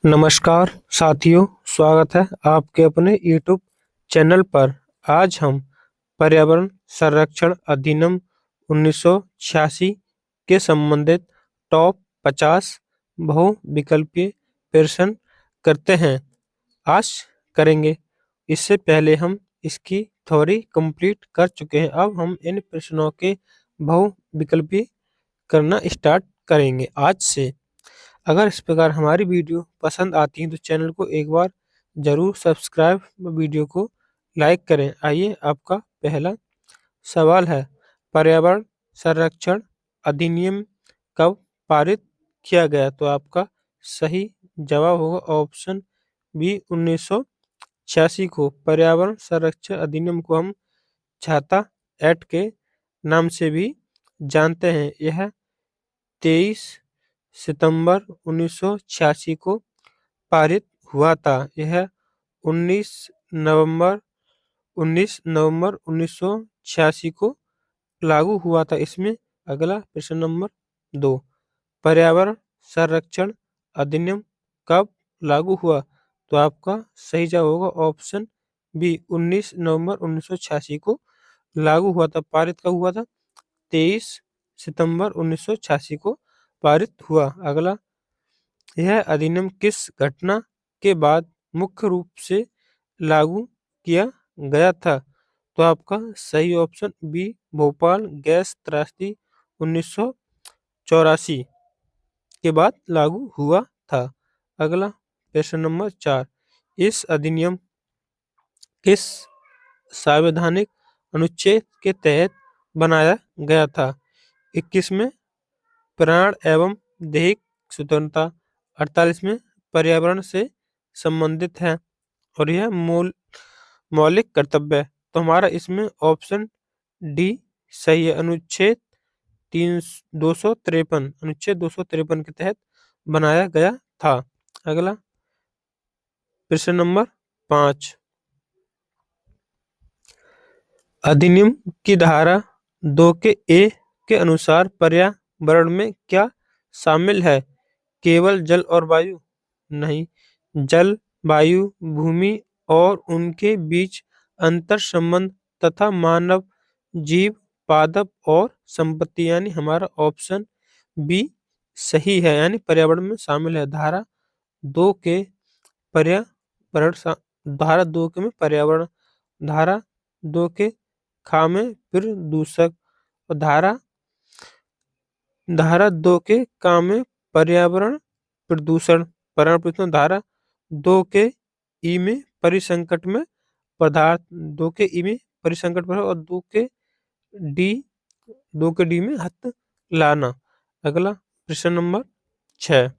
नमस्कार साथियों, स्वागत है आपके अपने YouTube चैनल पर। आज हम पर्यावरण संरक्षण अधिनियम 1986 के संबंधित टॉप 50 बहुविकल्पीय प्रश्न करते हैं। आज करेंगे। इससे पहले हम इसकी थ्योरी कंप्लीट कर चुके हैं। अब हम इन प्रश्नों के बहुविकल्पीय करना स्टार्ट करेंगे आज से। अगर इस प्रकार हमारी वीडियो पसंद आती है तो चैनल को एक बार जरूर सब्सक्राइब, वीडियो को लाइक करें। आइए, आपका पहला सवाल है, पर्यावरण संरक्षण अधिनियम कब पारित किया गया? तो आपका सही जवाब होगा ऑप्शन बी 1986 को। पर्यावरण संरक्षण अधिनियम को हम छाता एक्ट के नाम से भी जानते हैं। यह 23 सितंबर 1986 को पारित हुआ था। यह 19 नवंबर 1986 को लागू हुआ था। इसमें अगला प्रश्न नंबर 2, पर्यावरण संरक्षण अधिनियम कब लागू हुआ? तो आपका सही जवाब होगा ऑप्शन बी 19 नवंबर 1986 को लागू हुआ था। पारित कब हुआ था? 23 सितंबर 1986 को पारित हुआ। अगला, यह अधिनियम किस घटना के बाद मुख्य रूप से लागू किया गया था? तो आपका सही ऑप्शन बी भोपाल गैस त्रासदी 1984 के बाद लागू हुआ था। अगला प्रश्न नंबर 4, इस अधिनियम किस संवैधानिक अनुच्छेद के तहत बनाया गया था? 21 में प्राण एवं दैहिक स्वतंत्रता, 48 में पर्यावरण से संबंधित है और यह मौलिक कर्तव्य है। तो हमारा इसमें ऑप्शन डी सही है। अनुच्छेद 253 के तहत बनाया गया था। अगला प्रश्न नंबर 5, अधिनियम की धारा 2 के ए के अनुसार पर्यावरण में क्या शामिल है? केवल जल और वायु? नहीं, जल, वायु, भूमि और उनके बीच अंतर संबंध तथा मानव, जीव, पादप और संपत्ति, यानी हमारा ऑप्शन बी सही है, यानी पर्यावरण में शामिल है। धारा 2 के धारा 2 के में पर्यावरण, धारा 2 के खा में प्रदूषक और धारा 2 के का में पर्यावरण प्रदूषण, धारा 2 के ई में परिसंकट में पदार्थ, 2 के ई में परिसंकट पर और 2 के डी में हद लाना। अगला प्रश्न नंबर 6,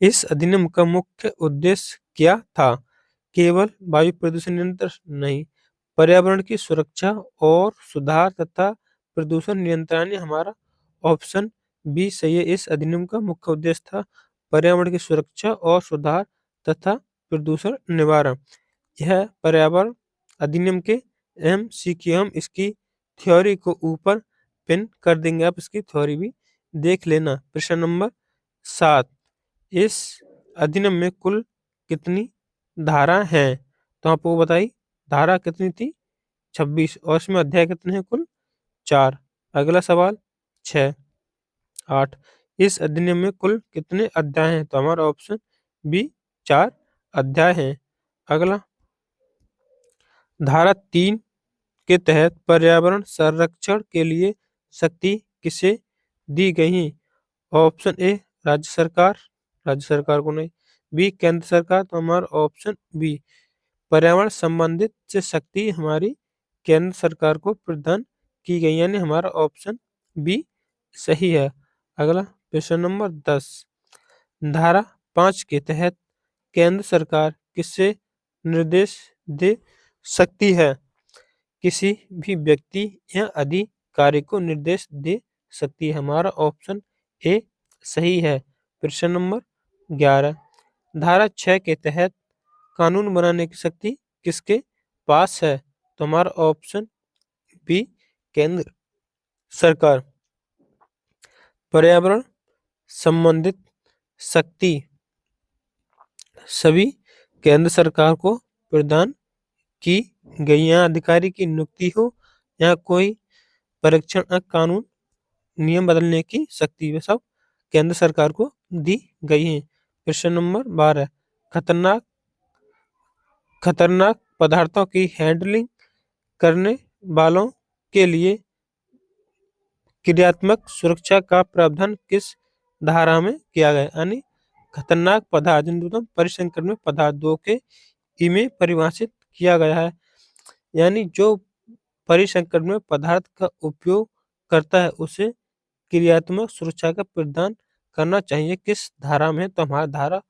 इस अधिनियम का मुख्य उद्देश्य क्या था? केवल वायु प्रदूषण नियंत्रण? नहीं, पर्यावरण की सुरक्षा और सुधार तथा प्रदूषण नियंत्रण, हमारा ऑप्शन बी सही है। इस अधिनियम का मुख्य उद्देश्य था पर्यावरण की सुरक्षा और सुधार तथा प्रदूषण निवारण। यह पर्यावरण अधिनियम के MCQ, हम इसकी थ्योरी को ऊपर पिन कर देंगे, आप इसकी थ्योरी भी देख लेना। प्रश्न नंबर 7, इस अधिनियम में कुल कितनी धारा हैं? तो आपको बताइए, धारा कितनी थी? 26, और इसमें अध्याय कितने हैं? कुल 4। अगला सवाल 6, 8, इस अधिनियम में कुल कितने अध्याय हैं? तो हमारा ऑप्शन बी 4 अध्याय हैं। अगला, धारा 3 के तहत पर्यावरण संरक्षण के लिए शक्ति किसे दी गई है? ऑप्शन ए राज्य सरकार को। नहीं, बी केंद्र सरकार। तो हमारा ऑप्शन बी पर्यावरण संबंधित से शक्ति हमारी केंद्र सरकार को प्रदान की गई, यानी हमारा ऑप्शन बी सही है। अगला प्रश्न नंबर 10, धारा 5 के तहत केंद्र सरकार किससे निर्देश दे सकती है? किसी भी व्यक्ति या अधिकारी को निर्देश दे सकती है। हमारा ऑप्शन ए सही है। प्रश्न नंबर 11, धारा 6 के तहत कानून बनाने की शक्ति किसके पास है? तो हमारा ऑप्शन बी केंद्र सरकार। पर्यावरण संबंधित शक्ति सभी केंद्र सरकार को प्रदान की गई। यहाँ अधिकारी की नियुक्ति हो या कोई परीक्षण कानून नियम बदलने की शक्ति वे सब केंद्र सरकार को दी गई है। प्रश्न नंबर 12 खतरनाक खतरनाक पदार्थों की हैंडलिंग करने वालों के लिए क्रियात्मक सुरक्षा का प्रावधान किस धारा में किया गया? यानी खतरनाक पदार्थ न्यूनतम परिसंकट में पदार्थ 2 के ई में परिभाषित किया गया है। यानी जो परिसंकट में पदार्थ का उपयोग करता है उसे क्रियात्मक सुरक्षा का प्रदान करना चाहिए। किस धारा में? तो हमारा धारा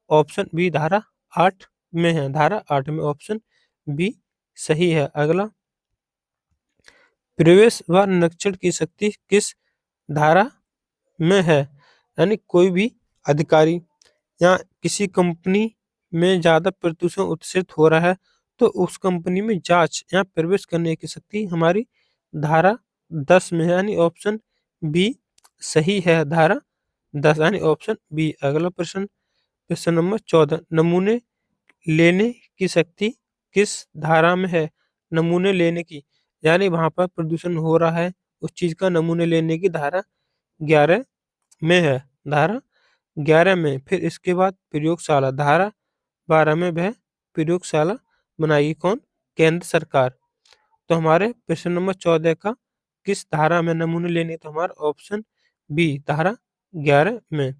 ऑप्शन बी धारा 8 में है। धारा 8 में ऑप्शन बी सही है। अगला प्रवेश व निरीक्षण की शक्ति किस धारा में है? यानी कोई भी अधिकारी या किसी कंपनी में ज्यादा प्रदूषण उत्सर्जित हो रहा है तो उस कंपनी में जांच या प्रवेश करने की शक्ति हमारी धारा 10 में है। यानी ऑप्शन बी सही है। धारा 10 यानी ऑप्शन बी। अगला प्रश्न प्रश्न नंबर 14 नमूने लेने की शक्ति किस धारा में है? नमूने लेने की यानी वहां पर प्रदूषण हो रहा है उस चीज का नमूने लेने की धारा 11 में है। धारा 11 में। फिर इसके बाद प्रयोगशाला धारा 12 में वह प्रयोगशाला बनाएगी कौन? केंद्र सरकार। तो हमारे प्रश्न नंबर 14 का किस धारा में नमूने लेने? तो हमारा ऑप्शन बी धारा 11 में।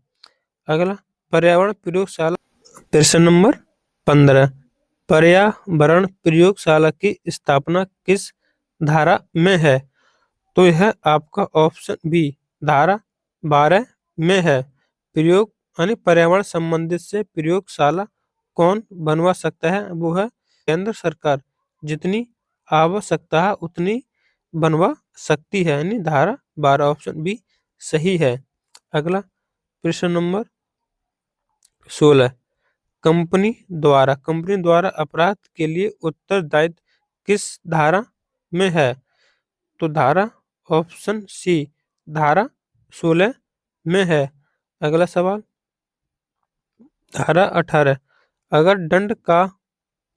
अगला पर्यावरण प्रयोगशाला प्रश्न नंबर 15 पर्यावरण प्रयोगशाला की स्थापना किस धारा में है? तो यह आपका ऑप्शन बी धारा 12 में है। प्रयोग यानी पर्यावरण संबंधित से प्रयोगशाला कौन बनवा सकता है? वो है केंद्र सरकार। जितनी आवश्यकता है उतनी बनवा सकती है। यानी धारा 12 ऑप्शन बी सही है। अगला प्रश्न नंबर 16 कंपनी द्वारा अपराध के लिए उत्तरदायित्व किस धारा में है? तो धारा ऑप्शन सी धारा 16 में है। अगला सवाल धारा 18 अगर दंड का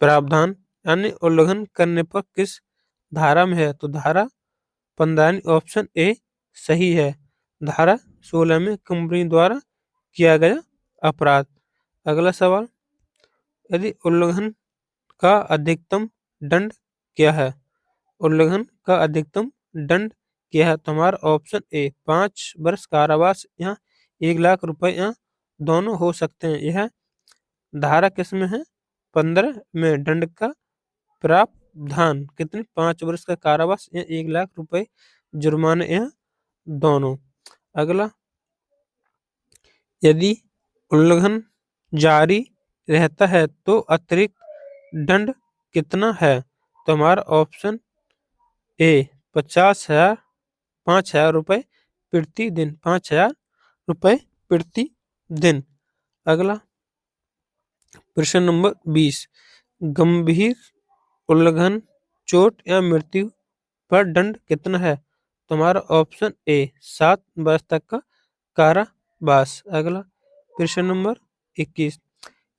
प्रावधान यानी उल्लंघन करने पर किस धारा में है? तो धारा 15 ऑप्शन ए सही है। धारा 16 में कंपनी द्वारा किया गया अपराध। अगला सवाल यदि उल्लंघन का अधिकतम दंड क्या है? उल्लंघन का अधिकतम दंड क्या है? तो हमारा ऑप्शन ए 5 वर्ष कारावास या 1 लाख रुपए या दोनों हो सकते हैं। यह धारा किस में है? 15 में। दंड का प्रावधान कितने? 5 वर्ष का कारावास या 1 लाख रुपए जुर्माने या दोनों। अगला यदि उल्लंघन जारी रहता है तो अतिरिक्त दंड कितना है? तो हमारा ऑप्शन ए 50,000 5,000 रुपए प्रति दिन। 5,000 रुपए प्रति दिन। अगला प्रश्न नंबर 20 गंभीर उल्लंघन चोट या मृत्यु पर दंड कितना है? तो हमारा ऑप्शन ए 7 वर्ष तक का कारावास। अगला प्रश्न नंबर 21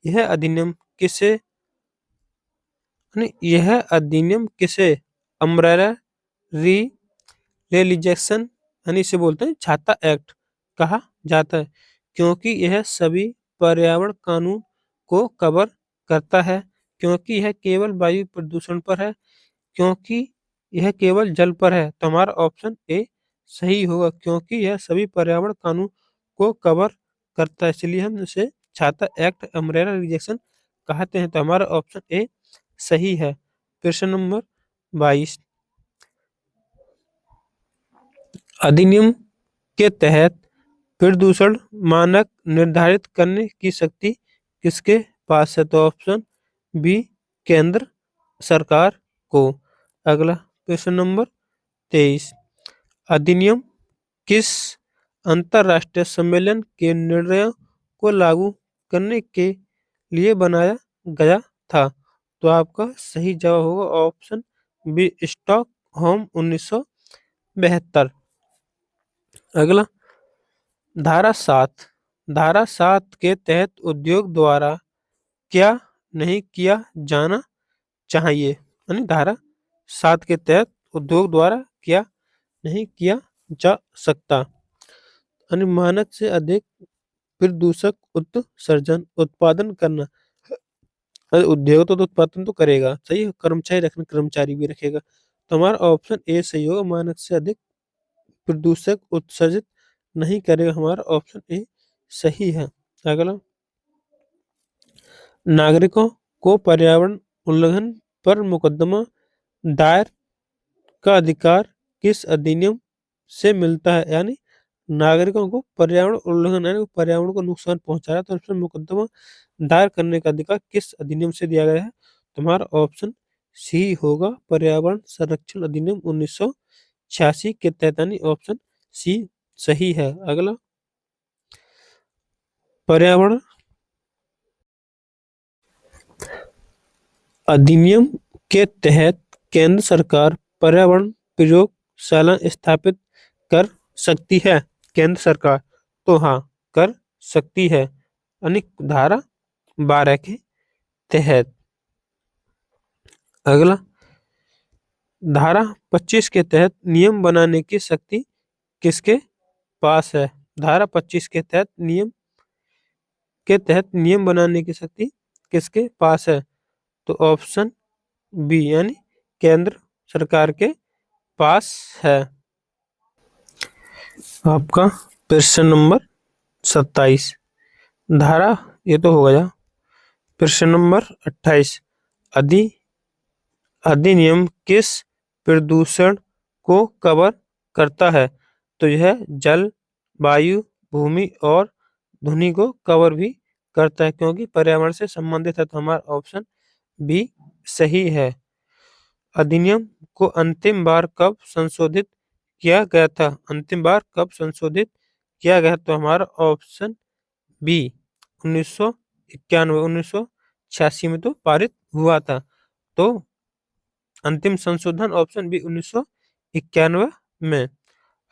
यह अधिनियम किसे अम्ब्रेला रिलेजिस्लेशन यानी इसे बोलते हैं छाता एक्ट कहा जाता है क्योंकि यह सभी पर्यावरण कानून को कवर करता है, क्योंकि यह केवल वायु प्रदूषण पर है, क्योंकि यह केवल जल पर है। तो हमारा ऑप्शन ए सही होगा क्योंकि यह सभी पर्यावरण कानून को कवर करता है, इसलिए हम इसे छाता एक्ट अम्ब्रेला रिजेक्शन कहते हैं। तो हमारा ऑप्शन ए सही है। प्रश्न नंबर 22 अधिनियम के तहत प्रदूषण मानक निर्धारित करने की शक्ति किसके पास है? तो ऑप्शन बी केंद्र सरकार को। अगला प्रश्न नंबर 23 अधिनियम किस अंतरराष्ट्रीय सम्मेलन के निर्णयों को लागू करने के लिए बनाया गया था? तो आपका सही जवाब होगा ऑप्शन बी स्टॉकहोम 1972। अगला धारा 7 के तहत उद्योग द्वारा क्या नहीं किया जाना चाहिए, यानी धारा 7 के तहत उद्योग द्वारा क्या नहीं किया जा सकता। यानी मानक से अधिक प्रदूषक उत्सर्जन उत्पादन करना। अरे उद्योग तो उत्पादन तो करेगा, सही है, कर्मचारी रखना कर्मचारी भी रखेगा। तो हमारा ऑप्शन ए सही होगा, मानक से अधिक प्रदूषक उत्सर्जित नहीं करेगा, हमारा ऑप्शन ए सही है। अगला, नागरिकों को पर्यावरण उल्लंघन पर मुकदमा दायर का अधिकार किस अधिनियम से मिलता है, यानी नागरिकों को पर्यावरण उल्लंघन यानी पर्यावरण को नुकसान पहुंचा रहा है तो उस पर मुकदमा दायर करने का अधिकार किस अधिनियम से दिया गया है। तुम्हारा ऑप्शन सी होगा, पर्यावरण संरक्षण अधिनियम 1986 के तहत, यानी ऑप्शन सी सही है। अगला, पर्यावरण अधिनियम के तहत केंद्र सरकार पर्यावरण प्रयोगशाला स्थापित कर सकती है। केंद्र सरकार तो हाँ कर सकती है, यानी धारा 12 के तहत। अगला, धारा 25 के तहत नियम बनाने की शक्ति किसके पास है। धारा 25 के तहत नियम बनाने की शक्ति किसके पास है। तो ऑप्शन बी, यानी केंद्र सरकार के पास है। आपका प्रश्न नंबर 27, धारा ये तो हो गया। प्रश्न नंबर 28, अधिनियम किस प्रदूषण को कवर करता है। तो यह जल, वायु, भूमि और ध्वनि को कवर भी करता है, क्योंकि पर्यावरण से संबंधित है। तो हमारा ऑप्शन बी सही है। अधिनियम को अंतिम बार कब संशोधित किया गया था। अंतिम बार कब संशोधित किया गया, तो हमारा ऑप्शन बी 1991 1986 में तो पारित हुआ था। तो अंतिम संशोधन ऑप्शन बी 1991 में।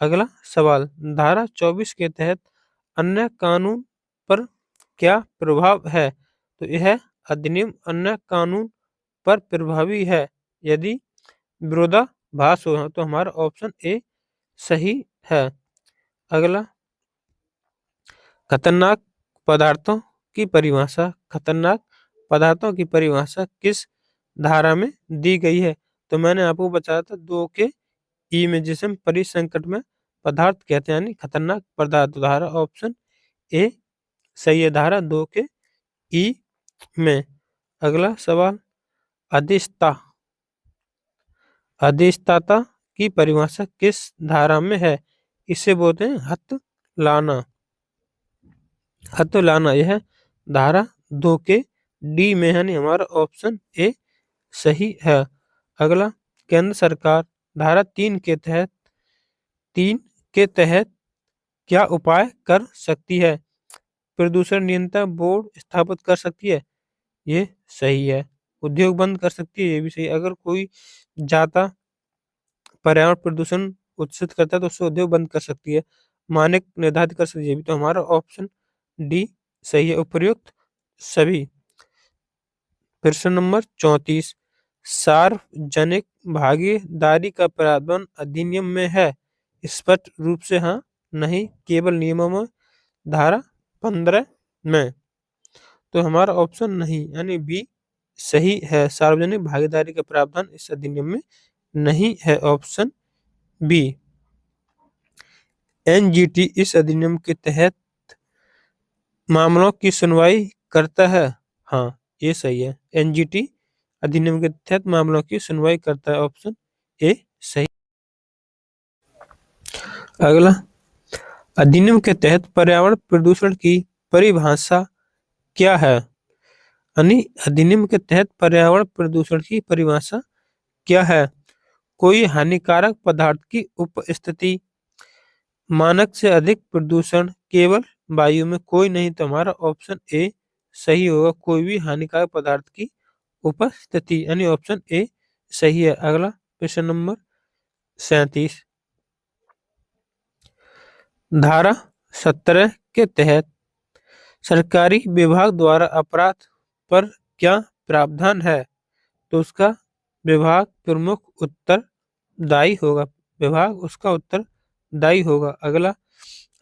अगला सवाल, धारा 24 के तहत अन्य कानून पर क्या प्रभाव है। तो यह अधिनियम अन्य कानून पर प्रभावी है यदि विरोधाभास हो, तो हमारा ऑप्शन ए सही है। अगला, खतरनाक पदार्थों की परिभाषा। खतरनाक पदार्थों की परिभाषा किस धारा में दी गई है। तो मैंने आपको बताया था 2 के ई में, जिसे हम परिसंकट में पदार्थ कहते हैं, यानी खतरनाक पदार्थ। धारा ऑप्शन ए सही है, धारा 2 के ई में। अगला सवाल, अधिष्ठाता की परिभाषा किस धारा में है। इसे बोलते हैं हथ लाना, यह धारा 2 के डी में है, यानी हमारा ऑप्शन ए सही है। अगला, केंद्र सरकार धारा 3 के तहत क्या उपाय कर सकती है। प्रदूषण नियंत्रण बोर्ड स्थापित कर सकती है, ये सही है। उद्योग बंद कर सकती है, ये भी सही है। अगर कोई ज्यादा पर्यावरण प्रदूषण उत्सित करता है तो उससे उद्योग बंद कर सकती है। मानक निर्धारित कर सकती है, भी तो हमारा ऑप्शन डी सही है, उपयुक्त सभी। प्रश्न नंबर 34, सार्वजनिक भागीदारी का प्रावधान अधिनियम में है। स्पष्ट रूप से हाँ नहीं, केवल नियमों में, धारा 15 में। तो हमारा ऑप्शन नहीं, यानी बी सही है, सार्वजनिक भागीदारी का प्रावधान इस अधिनियम में नहीं है, ऑप्शन बी। एनजीटी इस अधिनियम के तहत मामलों की सुनवाई करता है, हाँ ये सही है, एनजीटी अधिनियम के तहत मामलों की सुनवाई करता है, ऑप्शन ए सही। अगला, अधिनियम के तहत पर्यावरण प्रदूषण की परिभाषा क्या है। यानी अधिनियम के तहत पर्यावरण प्रदूषण की परिभाषा क्या है। कोई हानिकारक पदार्थ की उपस्थिति, मानक से अधिक प्रदूषण, केवल वायु में कोई नहीं। तो हमारा ऑप्शन ए सही होगा, कोई भी हानिकारक पदार्थ की उपस्थिति, यानी ऑप्शन ए सही है। अगला प्रश्न नंबर 37, धारा 17 के तहत सरकारी विभाग द्वारा अपराध पर क्या प्रावधान है? तो उसका विभाग प्रमुख उत्तरदायी होगा। विभाग उसका उत्तरदायी होगा। अगला,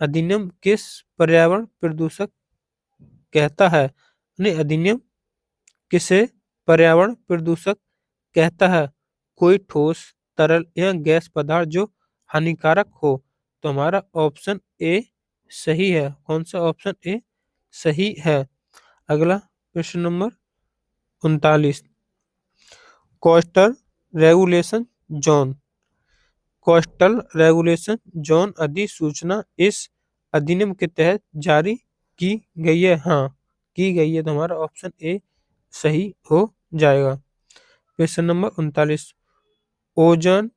अधिनियम किस पर्यावरण प्रदूषक कहता है? यानी अधिनियम किसे पर्यावरण प्रदूषक कहता है? कोई ठोस, तरल या गैस पदार्थ जो हानिकारक हो। तो हमारा ऑप्शन ए सही है। कौन सा? ऑप्शन ए सही है। अगला प्रश्न number 39, coastal regulation zone. Coastal regulation zone अधिसूचना इस अधिनियम के तहत जारी की गई है। हाँ, की गई है। तो हमारा ऑप्शन ए सही हो जाएगा। Question number 39, ozone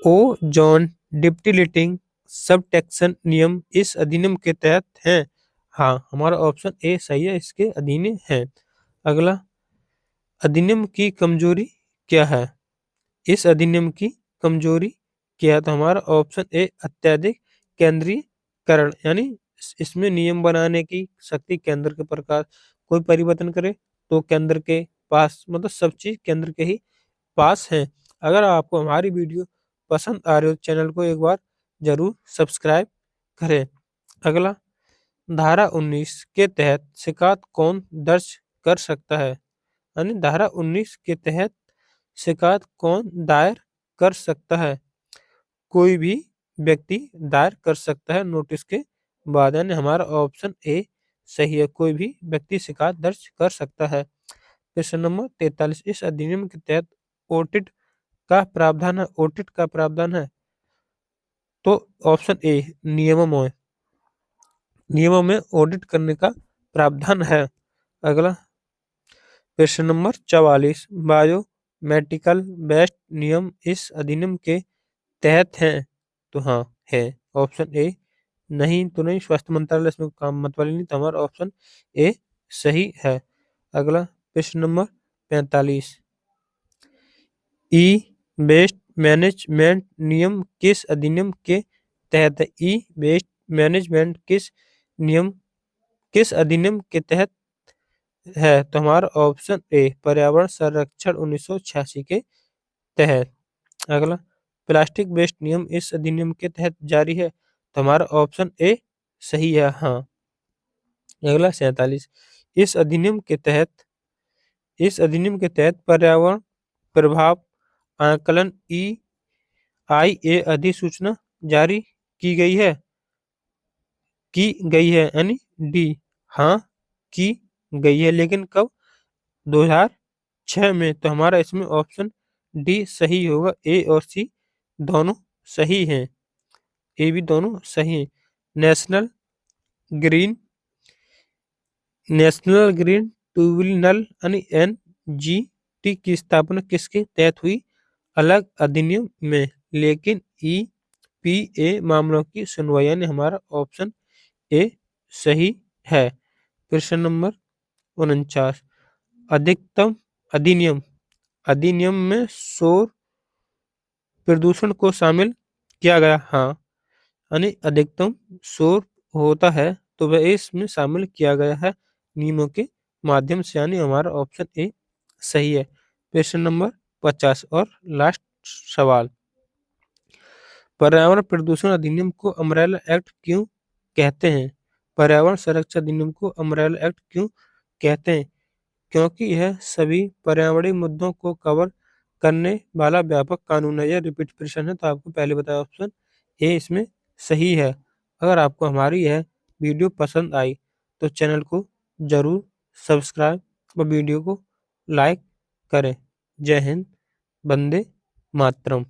ozone depleting substances नियम इस अधिनियम के तहत है। हाँ, हमारा ऑप्शन ए सही है, इसके अधीन है। अगला, अधिनियम की कमजोरी क्या है? इस अधिनियम की कमजोरी क्या है? तो हमारा ऑप्शन ए अत्यधिक केंद्रीकरण, यानी इसमें नियम बनाने की शक्ति केंद्र के प्रकार कोई परिवर्तन करे तो केंद्र के पास, मतलब सब चीज केंद्र के ही पास है। अगर आपको हमारी वीडियो पसंद आ रही हो, चैनल को एक बार जरूर सब्सक्राइब करें। अगला, धारा 19 के तहत शिकायत कौन दर्ज कर सकता है? यानी धारा 19 के तहत शिकायत कौन दायर कर सकता है? कोई भी व्यक्ति दायर कर सकता है नोटिस के बाद। यानी हमारा ऑप्शन ए सही है, कोई भी व्यक्ति शिकायत दर्ज कर सकता है। प्रश्न नंबर 43, इस अधिनियम के तहत ऑडिट का प्रावधान है। ऑडिट का प्रावधान है। तो ऑप्शन ए नियमों में ऑडिट करने का प्रावधान है। अगला प्रश्न नंबर 44, बायोमेडिकल वेस्ट नियम इस अधिनियम के तहत हैं। तो हाँ है। ऑप्शन ए नहीं तो नहीं, स्वास्थ्य मंत्रालय इसमें काम मत वाली नहीं। तो हमारा ऑप्शन ए सही है। अगला प्रश्न नंबर 45, ई वेस्ट मैनेजमेंट नियम किस अधिनियम के तहत है? ई वेस्ट मैनेजमेंट किस अधिनियम के तहत है? तो हमारा ऑप्शन ए पर्यावरण संरक्षण 1986 के तहत। अगला, प्लास्टिक वेस्ट नियम इस अधिनियम के तहत जारी है। तो हमारा ऑप्शन ए सही है। हाँ। अगला 47, इस अधिनियम के तहत पर्यावरण प्रभाव आकलन EIA अधिसूचना जारी की गई है। यानी डी। हाँ, की गई है, लेकिन कब? 2006 में। तो हमारा इसमें ऑप्शन डी सही होगा। ए और सी दोनों सही हैं। ए भी दोनों सही हैं। नेशनल ग्रीन ट्रिब्यूनल यानी NGT की स्थापना किसके तहत हुई? अलग अधिनियम में, लेकिन EPA मामलों की सुनवाई। यानी हमारा ऑप्शन ए सही है। प्रश्न नंबर 49, अधिकतम अधिनियम में शोर प्रदूषण को शामिल किया गया। हाँ, यानी अधिकतम शोर होता है तो वह इसमें शामिल किया गया है नियमों के माध्यम से। यानी हमारा ऑप्शन ए सही है। प्रश्न नंबर 50 और लास्ट सवाल, पर्यावरण प्रदूषण अधिनियम को अम्ब्रेला एक्ट क्यों कहते हैं? पर्यावरण संरक्षण अधिनियम को अम्ब्रेला एक्ट क्यों कहते हैं? क्योंकि यह सभी पर्यावरणीय मुद्दों को कवर करने वाला व्यापक कानून है। यह रिपीट प्रश्न है, तो आपको पहले बताया ऑप्शन ए इसमें सही है। अगर आपको हमारी यह वीडियो पसंद आई तो चैनल को जरूर सब्सक्राइब और वीडियो को लाइक करें। जय हिंद, वंदे मातरम।